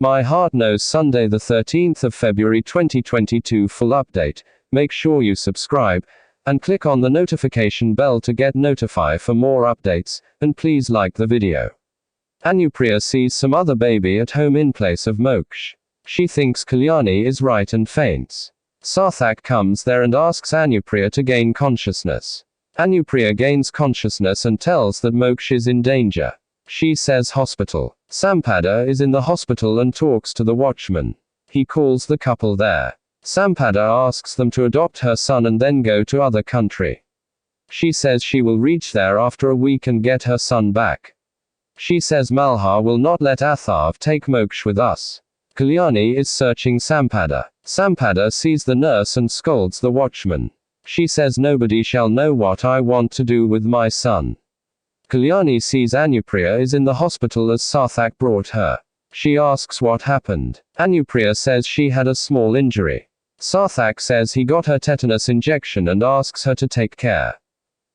My heart knows. Sunday the 13th of February 2022. Full update. Make sure you subscribe and click on the notification bell to get notified for more updates, and please like the video. Anupriya sees some other baby at home in place of Moksha. She thinks Kalyani is right and faints. Sarthak comes there and asks Anupriya to gain consciousness. Anupriya gains consciousness and tells that Moksha is in danger. She says hospital. Sampada is in the hospital and talks to the watchman. He calls the couple there. Sampada asks them to adopt her son and then go to other country. She says she will reach there after a week and get her son back. She says Malhar will not let Atharv take Moksha with us. Kalyani is searching Sampada. Sampada sees the nurse and scolds the watchman. She says nobody shall know what I want to do with my son. Kalyani sees Anupriya is in the hospital as Sarthak brought her. She asks what happened. Anupriya says she had a small injury. Sarthak says he got her tetanus injection and asks her to take care.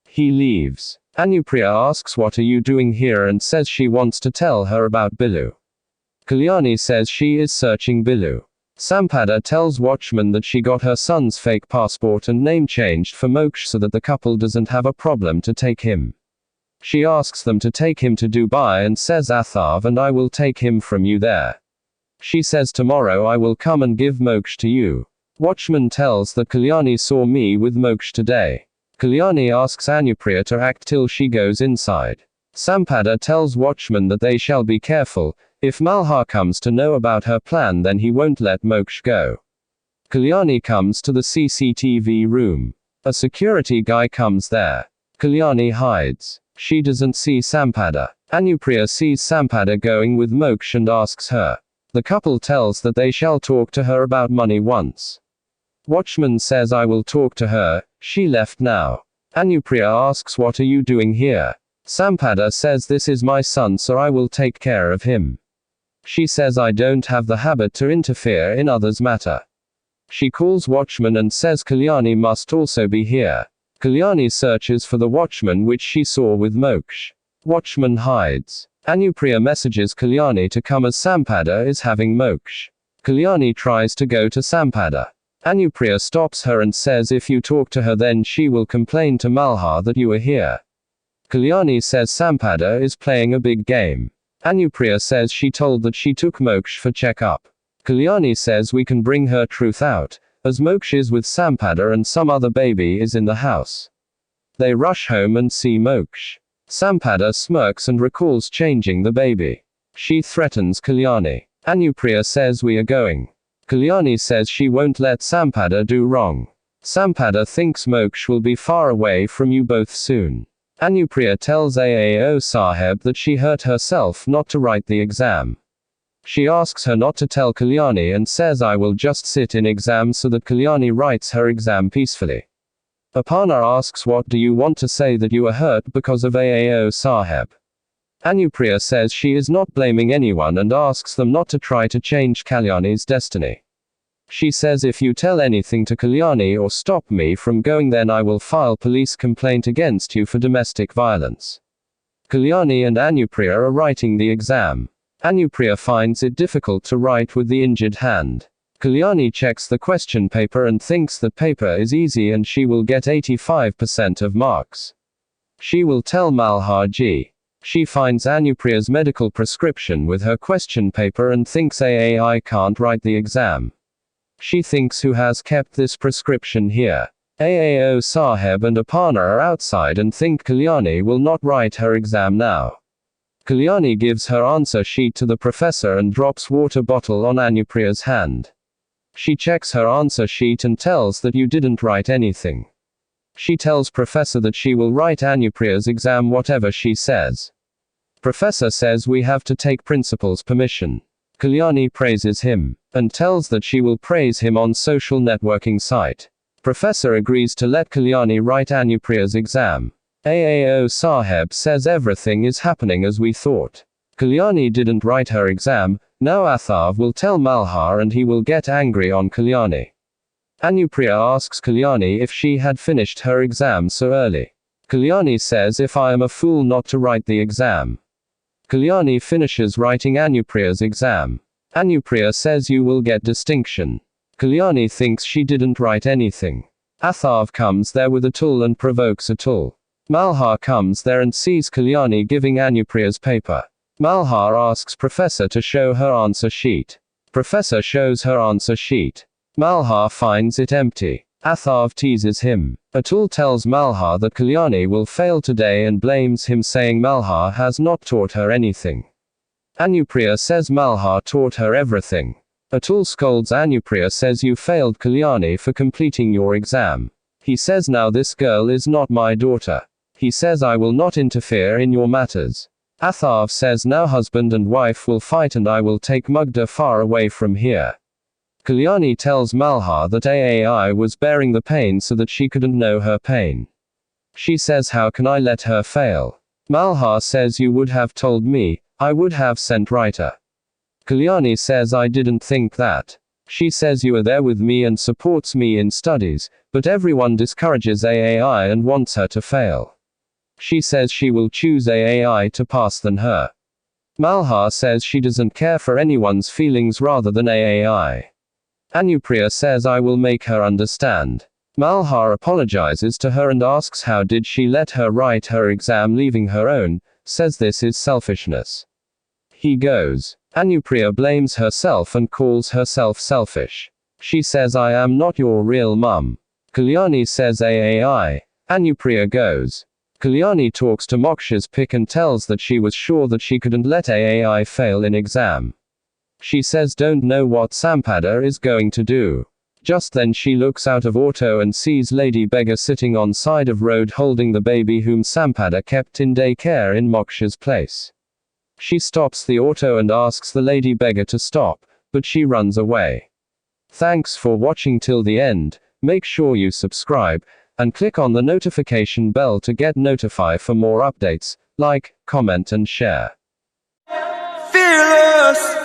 He leaves. Anupriya asks what are you doing here and says she wants to tell her about Bilu. Kalyani says she is searching Bilu. Sampada tells watchman that she got her son's fake passport and name changed for Moksha so that the couple doesn't have a problem to take him. She asks them to take him to Dubai and says Atharv and I will take him from you there. She says tomorrow I will come and give Moksha to you. Watchman tells that Kalyani saw me with Moksha today. Kalyani asks Anupriya to act till she goes inside. Sampada tells watchman that they shall be careful. If Malhar comes to know about her plan then he won't let Moksha go. Kalyani comes to the CCTV room. A security guy comes there. Kalyani hides. She doesn't see Sampada. Anupriya sees Sampada going with Moksha and asks her. The couple tells that they shall talk to her about money once. Watchman says I will talk to her. She left now. Anupriya asks what are you doing here? Sampada says this is my son so I will take care of him. She says I don't have the habit to interfere in others' matter. She calls watchman and says Kalyani must also be here. Kalyani searches for the watchman which she saw with Moksha. Watchman hides. Anupriya messages Kalyani to come as Sampada is having Moksha. Kalyani tries to go to Sampada. Anupriya stops her and says if you talk to her then she will complain to Malhar that you are here. Kalyani says Sampada is playing a big game. Anupriya says she told that she took Moksha for check-up. Kalyani says we can bring her truth out, as Moksha is with Sampada and some other baby is in the house. They rush home and see Moksha. Sampada smirks and recalls changing the baby. She threatens Kalyani. Anupriya says we are going. Kalyani says she won't let Sampada do wrong. Sampada thinks Moksha will be far away from you both soon. Anupriya tells Aao Saheb that she hurt herself not to write the exam. She asks her not to tell Kalyani and says I will just sit in exam so that Kalyani writes her exam peacefully. Aparna asks what do you want to say that you are hurt because of Aao Saheb? Anupriya says she is not blaming anyone and asks them not to try to change Kalyani's destiny. She says if you tell anything to Kalyani or stop me from going then I will file police complaint against you for domestic violence. Kalyani and Anupriya are writing the exam. Anupriya finds it difficult to write with the injured hand. Kalyani checks the question paper and thinks that paper is easy and she will get 85% of marks. She will tell Malhar Ji. She finds Anupriya's medical prescription with her question paper and thinks I can't write the exam. She thinks who has kept this prescription here. Aao Saheb and Aparna are outside and think Kalyani will not write her exam now. Kalyani gives her answer sheet to the professor and drops water bottle on Anupriya's hand. She checks her answer sheet and tells that you didn't write anything. She tells professor that she will write Anupriya's exam whatever she says. Professor says we have to take principal's permission. Kalyani praises him, and tells that she will praise him on social networking site. Professor agrees to let Kalyani write Anupriya's exam. Aao Saheb says everything is happening as we thought. Kalyani didn't write her exam, now Atharv will tell Malhar and he will get angry on Kalyani. Anupriya asks Kalyani if she had finished her exam so early. Kalyani says if I am a fool not to write the exam. Kalyani finishes writing Anupriya's exam. Anupriya says you will get distinction. Kalyani thinks she didn't write anything. Atharv comes there with Atul and provokes Atul. Malhar comes there and sees Kalyani giving Anupriya's paper. Malhar asks Professor to show her answer sheet. Professor shows her answer sheet. Malhar finds it empty. Atharv teases him. Atul tells Malhar that Kalyani will fail today and blames him, saying Malhar has not taught her anything. Anupriya says Malhar taught her everything. Atul scolds Anupriya, says you failed Kalyani for completing your exam. He says now this girl is not my daughter. He says I will not interfere in your matters. Atharv says now husband and wife will fight and I will take Mugdha far away from here. Kalyani tells Malhar that Ai was bearing the pain so that she couldn't know her pain. She says how can I let her fail? Malhar says you would have told me, I would have sent writer. Kalyani says I didn't think that. She says you are there with me and supports me in studies, but everyone discourages Ai and wants her to fail. She says she will choose Ai to pass than her. Malhar says she doesn't care for anyone's feelings rather than Ai. Anupriya says I will make her understand. Malhar apologizes to her and asks how did she let her write her exam leaving her own, says this is selfishness. He goes. Anupriya blames herself and calls herself selfish. She says I am not your real mum. Kalyani says Ai. Anupriya goes. Kalyani talks to Moksha's pick and tells that she was sure that she couldn't let Ai fail in exam. She says don't know what Sampada is going to do. Just then she looks out of auto and sees Lady Beggar sitting on side of road holding the baby whom Sampada kept in daycare in Moksha's place. She stops the auto and asks the Lady Beggar to stop, but she runs away. Thanks for watching till the end. Make sure you subscribe and click on the notification bell to get notified for more updates. Like, comment and share. Fearless.